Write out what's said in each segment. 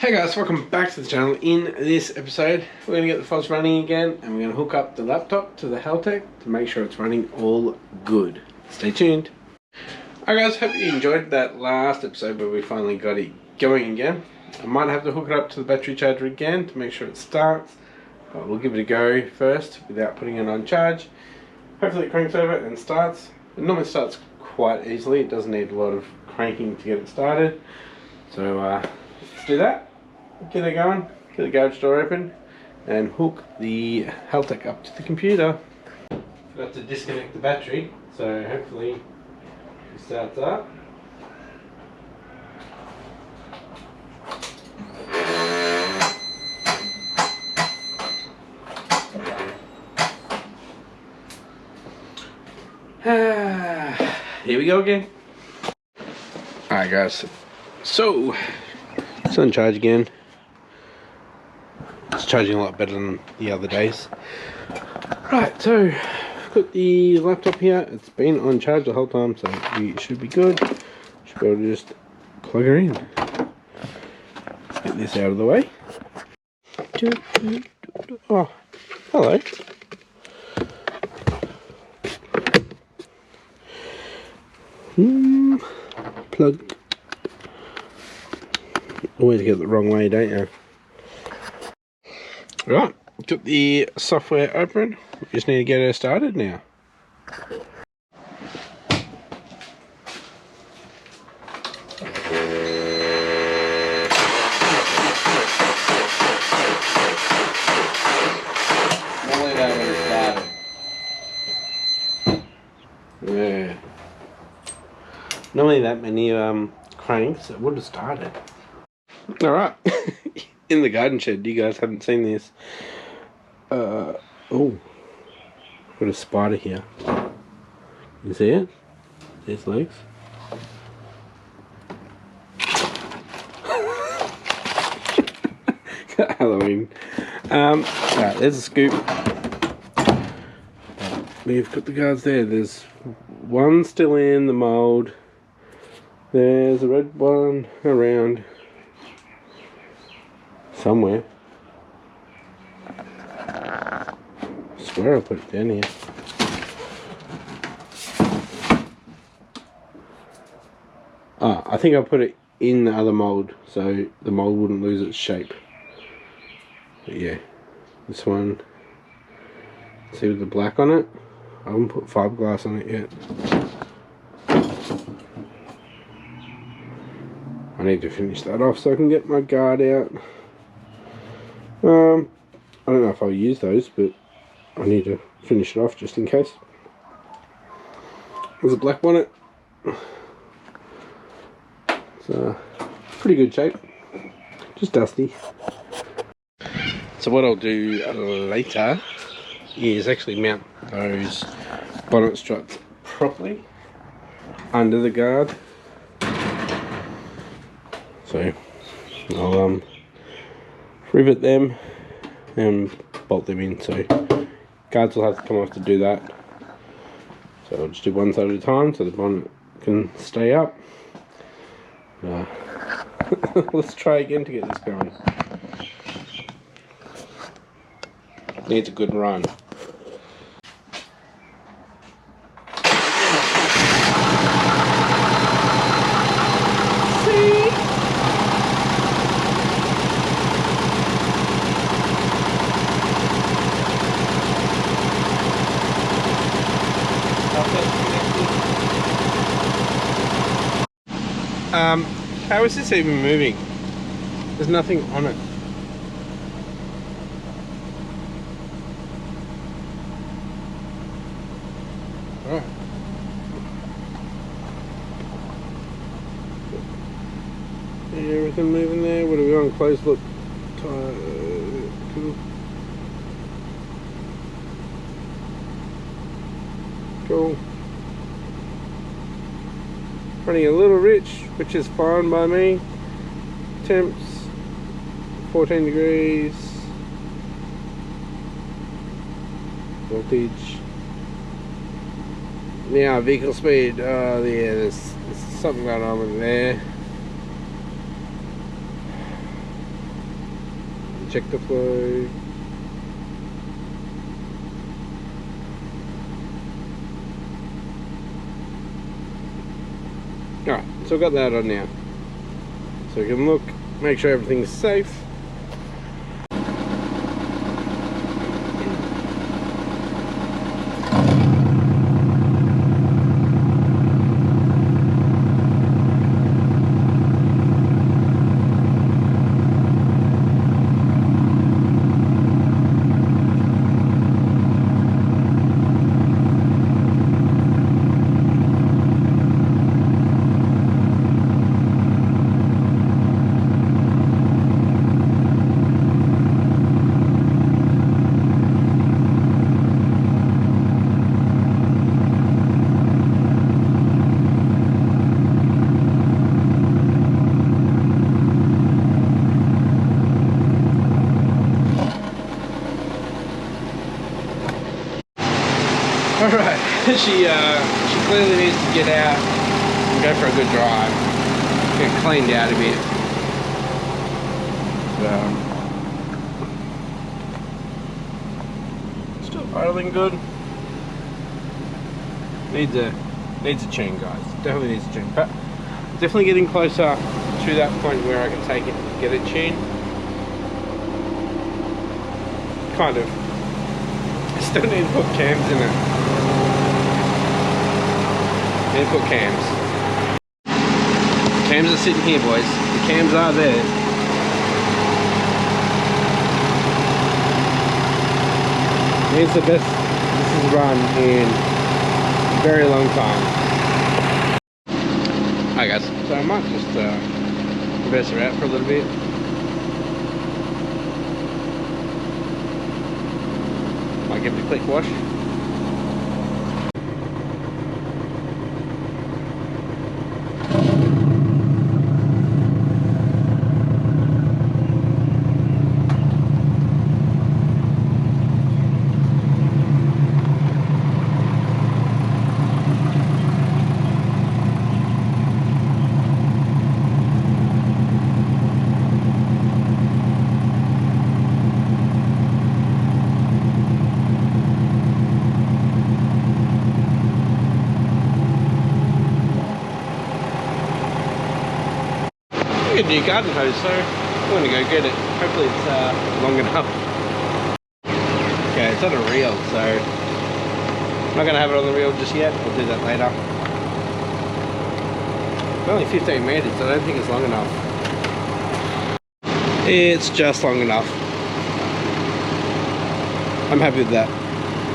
Hey guys, welcome back to the channel. In this episode, we're going to get the fobs running again and we're going to hook up the laptop to the Haltech to make sure it's running all good. Stay tuned. Alright guys, hope you enjoyed that last episode where we finally got it going again. I might have to hook it up to the battery charger again to make sure it starts. But we'll give it a go first without putting it on charge. Hopefully it cranks over and starts. It normally starts quite easily. It doesn't need a lot of cranking to get it started. So let's do that. Get it going, get the garage door open, and hook the Haltech up to the computer. Forgot to disconnect the battery, so hopefully it starts up. Here we go again. Alright guys, so it's on charge again. It's charging a lot better than the other days. Right, so I've got the laptop here. It's been on charge the whole time, so we should be good. Should be able to just plug her in. Let's get this out of the way. Oh, hello. Plug. Always get it the wrong way, don't you? Right, got the software open. We just need to get her started now. Normally that would have started. Yeah. Normally that many cranks, it would have started. Alright. In the garden shed, you guys haven't seen this. Oh, got a spider here. You see it? There's legs. Halloween. Right, there's a scoop. We've got the guards there. There's one still in the mould. There's a red one around somewhere. I swear I put it down here. Ah, I think I put it in the other mould so the mould wouldn't lose its shape. But yeah, this one, see with the black on it? I haven't put fiberglass on it yet. I need to finish that off so I can get my guard out. I don't know if I'll use those, but I need to finish it off just in case. There's a black bonnet. It's pretty good shape, just dusty. So what I'll do later is actually mount those bonnet struts properly under the guard. So I'll rivet them and bolt them in, so guards will have to come off to do that. So I'll just do one side at a time so the bonnet can stay up. Let's try again to get this going. Needs a good run. How is this even moving? There's nothing on it. Alright. Everything moving there. What are we on? Close look. Cool. Cool. Running a little rich, which is fine by me. Temps 14 degrees. Voltage. Now vehicle speed. Oh yeah, there's something going on with there. check the flow. Alright, so I've got that on now. So we can look, make sure everything's safe. Alright, she clearly needs to get out and go for a good drive. Get cleaned out a bit. Still idling good. Needs a tune, guys. Definitely needs a tune. But definitely getting closer to that point where I can take it and get it tuned. Kind of. I still need to put cams in it. Need to put cams. Cams are sitting here, boys. The cams are there. It's the best this has run in a very long time. Hi guys. So I might just reverse her out for a little bit. Might give it a quick wash. I got a new garden hose, so I'm going to go get it. Hopefully it's long enough. Okay, it's on a reel, so I'm not going to have it on the reel just yet. I'll do that later. It's only 15 meters, so I don't think it's long enough. It's just long enough. I'm happy with that.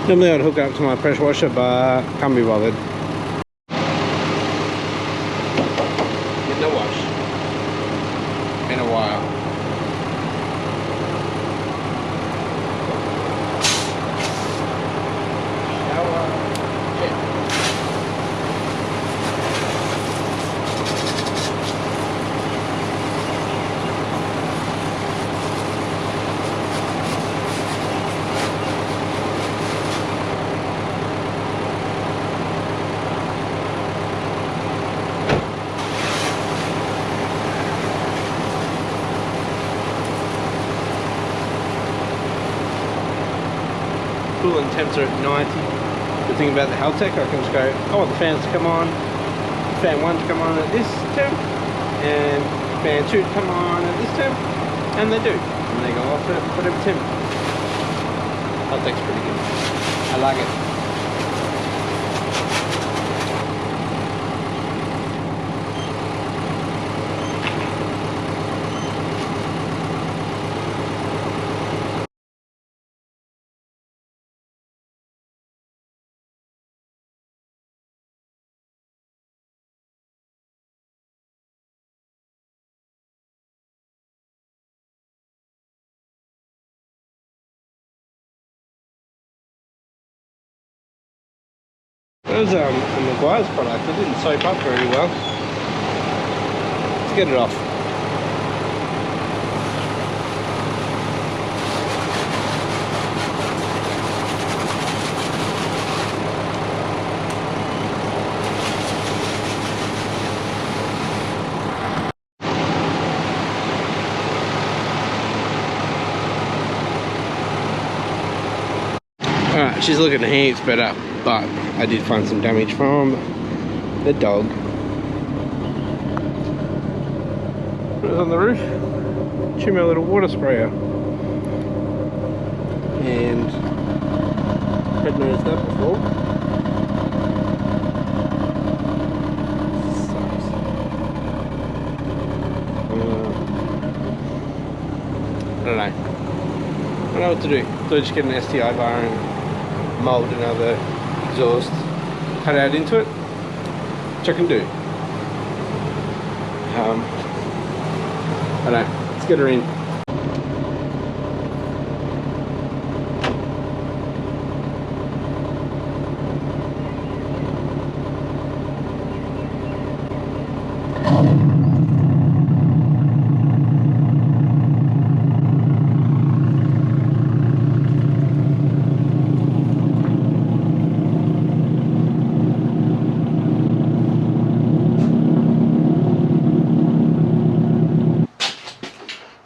Normally I'd hook it up to my pressure washer, but can't be bothered. Get no wash. In a while. Cooling temps are at 90. The thing about the Haltech, I can just go, I want the fans to come on, fan 1 to come on at this temp, and fan 2 to come on at this temp, and they do. And they go off at whatever temp. Haltech's pretty good. I like it. That was a Maguire's product. It didn't soak up very well. Let's get it off. She's looking heaps better, but I did find some damage from the dog. It was on the roof. Chew my little water sprayer. And hadn't noticed that before. Sucks. I don't know. I don't know what to do. So I just get an STI bar and mould another exhaust, cut out into it, which I can do. I don't know. Let's get her in.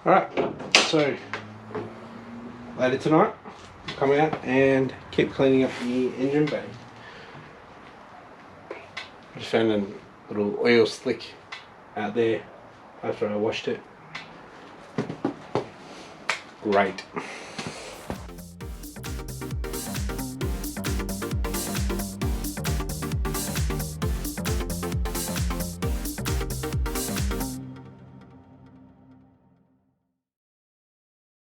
Alright, so later tonight, I'll come out and keep cleaning up the engine bay. I just found a little oil slick out there after I washed it. Great.